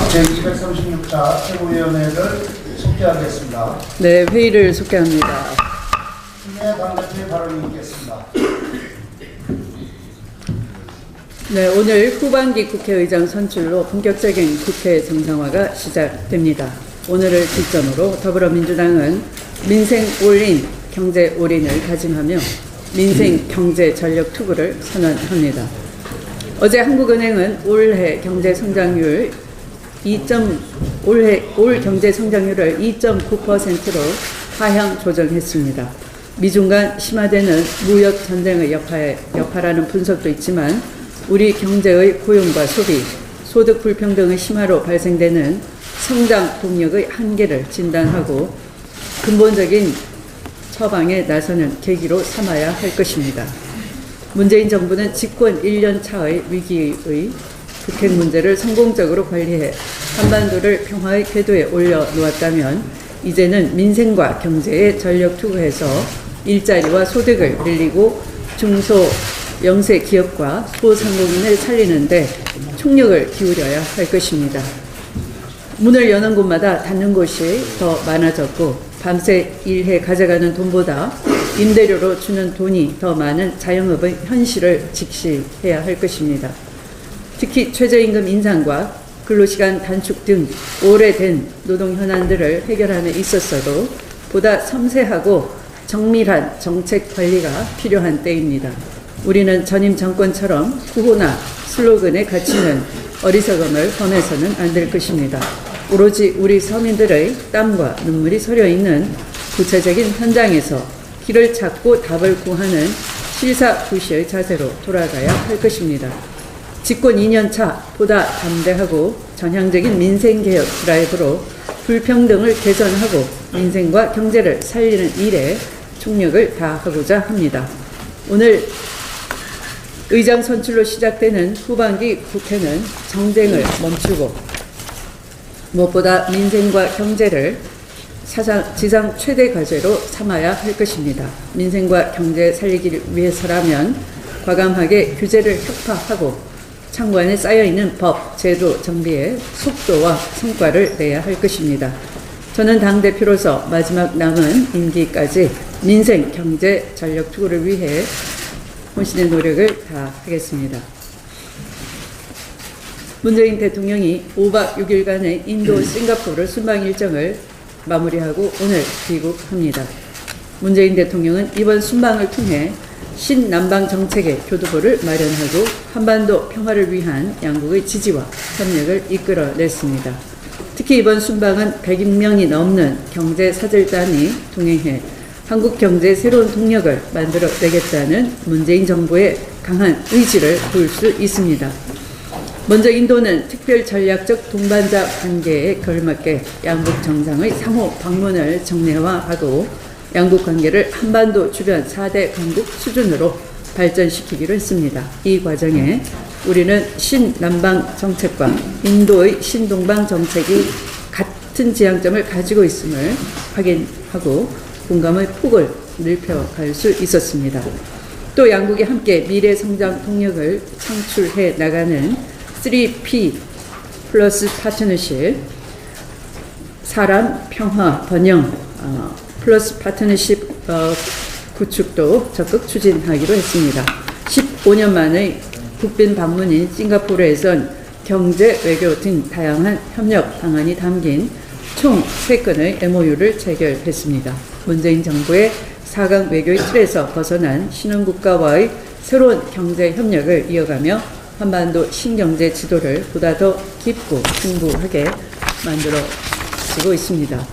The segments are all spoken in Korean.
제236차 최고위원회를 속개하겠습니다. 네, 회의를 속개합니다. 김해 당대표의 발언이 있겠습니다. 네, 오늘 후반기 국회의장 선출로 본격적인 국회 정상화가 시작됩니다. 오늘을 기점으로 더불어민주당은 민생 올인, 경제 올인을 다짐하며 민생 경제 전력 투구를 선언합니다. 어제 한국은행은 올해 경제 성장률 올 경제 성장률을 2.9%로 하향 조정했습니다. 미중 간 심화되는 무역 전쟁의 여파라는 분석도 있지만 우리 경제의 고용과 소비, 소득 불평등의 심화로 발생되는 성장 동력의 한계를 진단하고 근본적인 처방에 나서는 계기로 삼아야 할 것입니다. 문재인 정부는 집권 1년 차의 위기의 북핵 문제를 성공적으로 관리해 한반도를 평화의 궤도에 올려놓았다면 이제는 민생과 경제에 전력 투구해서 일자리와 소득을 늘리고 중소 영세 기업과 소상공인을 살리는데 총력을 기울여야 할 것입니다. 문을 여는 곳마다 닫는 곳이 더 많아졌고 밤새 일해 가져가는 돈보다 임대료로 주는 돈이 더 많은 자영업의 현실을 직시해야 할 것입니다. 특히 최저임금 인상과 근로시간 단축 등 오래된 노동 현안들을 해결함에 있어서도 보다 섬세하고 정밀한 정책 관리가 필요한 때입니다. 우리는 전임 정권처럼 구호나 슬로건에 갇히는 어리석음을 범해서는 안 될 것입니다. 오로지 우리 서민들의 땀과 눈물이 서려있는 구체적인 현장에서 길을 찾고 답을 구하는 실사구시의 자세로 돌아가야 할 것입니다. 집권 2년차 보다 담대하고 전향적인 민생개혁 드라이브로 불평등을 개선하고 민생과 경제를 살리는 일에 총력을 다하고자 합니다. 오늘 의장 선출로 시작되는 후반기 국회는 정쟁을 멈추고 무엇보다 민생과 경제를 지상 최대 과제로 삼아야 할 것입니다. 민생과 경제 살리기를 위해서라면 과감하게 규제를 혁파하고 창고안에 쌓여있는 법, 제도 정비에 속도와 성과를 내야 할 것입니다. 저는 당대표로서 마지막 남은 임기까지 민생, 경제 전력 투구를 위해 혼신의 노력을 다하겠습니다. 문재인 대통령이 5박 6일간의 인도, 싱가포르 순방 일정을 마무리하고 오늘 귀국합니다. 문재인 대통령은 이번 순방을 통해 신남방 정책의 교두보를 마련하고 한반도 평화를 위한 양국의 지지와 협력을 이끌어냈습니다. 특히 이번 순방은 100명이 넘는 경제사절단이 동행해 한국 경제의 새로운 동력을 만들어내겠다는 문재인 정부의 강한 의지를 볼 수 있습니다. 먼저 인도는 특별 전략적 동반자 관계에 걸맞게 양국 정상의 상호 방문을 정례화하고 양국 관계를 한반도 주변 4대 강국 수준으로 발전시키기로 했습니다. 이 과정에 우리는 신남방 정책과 인도의 신동방 정책이 같은 지향점을 가지고 있음을 확인하고 공감의 폭을 넓혀갈 수 있었습니다. 또 양국이 함께 미래 성장 동력을 창출해 나가는 3P 플러스 파트너십, 사람, 평화, 번영 플러스 파트너십 구축도 적극 추진하기로 했습니다. 15년 만의 국빈 방문인 싱가포르에선 경제, 외교 등 다양한 협력 방안이 담긴 총 3건의 MOU를 체결했습니다. 문재인 정부의 4강 외교의 틀에서 벗어난 신흥국가와의 새로운 경제 협력을 이어가며 한반도 신경제 지도를 보다 더 깊고 풍부하게 만들어지고 있습니다.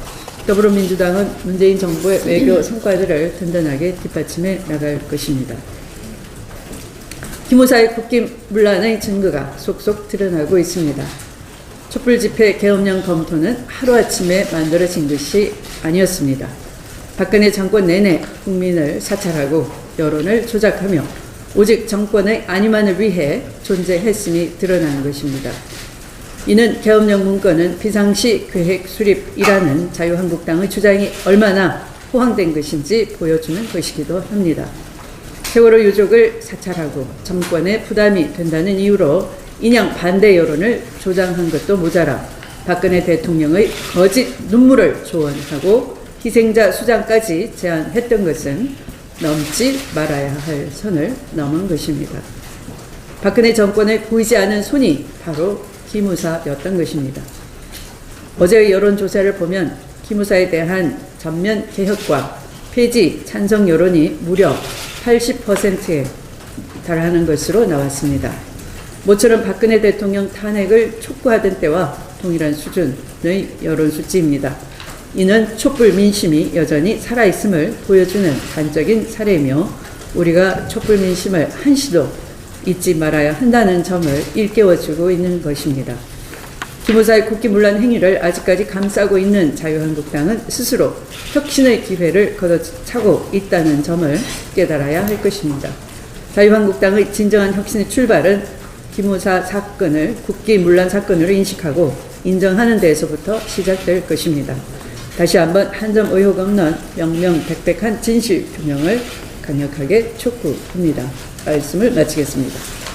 더불어민주당은 문재인 정부의 외교 성과들을 든든하게 뒷받침해 나갈 것입니다. 기무사의 국기 문란의 증거가 속속 드러나고 있습니다. 촛불 집회 계엄령 검토는 하루아침에 만들어진 것이 아니었습니다. 박근혜 정권 내내 국민을 사찰하고 여론을 조작하며 오직 정권의 안위만을 위해 존재했음이 드러나는 것입니다. 이는 계엄령 문건은 비상시 계획 수립이라는 자유한국당의 주장이 얼마나 호황된 것인지 보여주는 것이기도 합니다. 세월호 유족을 사찰하고 정권에 부담이 된다는 이유로 인양 반대 여론을 조장한 것도 모자라 박근혜 대통령의 거짓 눈물을 조언하고 희생자 수장까지 제안했던 것은 넘지 말아야 할 선을 넘은 것입니다. 박근혜 정권에 보이지 않은 손이 바로 기무사였던 것입니다. 어제의 여론조사를 보면 기무사에 대한 전면 개혁과 폐지 찬성 여론이 무려 80%에 달하는 것으로 나왔습니다. 모처럼 박근혜 대통령 탄핵을 촉구하던 때와 동일한 수준의 여론 수치입니다. 이는 촛불 민심이 여전히 살아있음을 보여주는 단적인 사례이며 우리가 촛불 민심을 한시도 잊지 말아야 한다는 점을 일깨워주고 있는 것입니다. 기무사의 국기문란 행위를 아직까지 감싸고 있는 자유한국당은 스스로 혁신의 기회를 걷어차고 있다는 점을 깨달아야 할 것입니다. 자유한국당의 진정한 혁신의 출발은 기무사 사건을 국기문란 사건으로 인식하고 인정하는 데에서부터 시작될 것입니다. 다시 한번 한 점 의혹 없는 명명백백한 진실 규명을 강력하게 촉구합니다. 말씀을 마치겠습니다.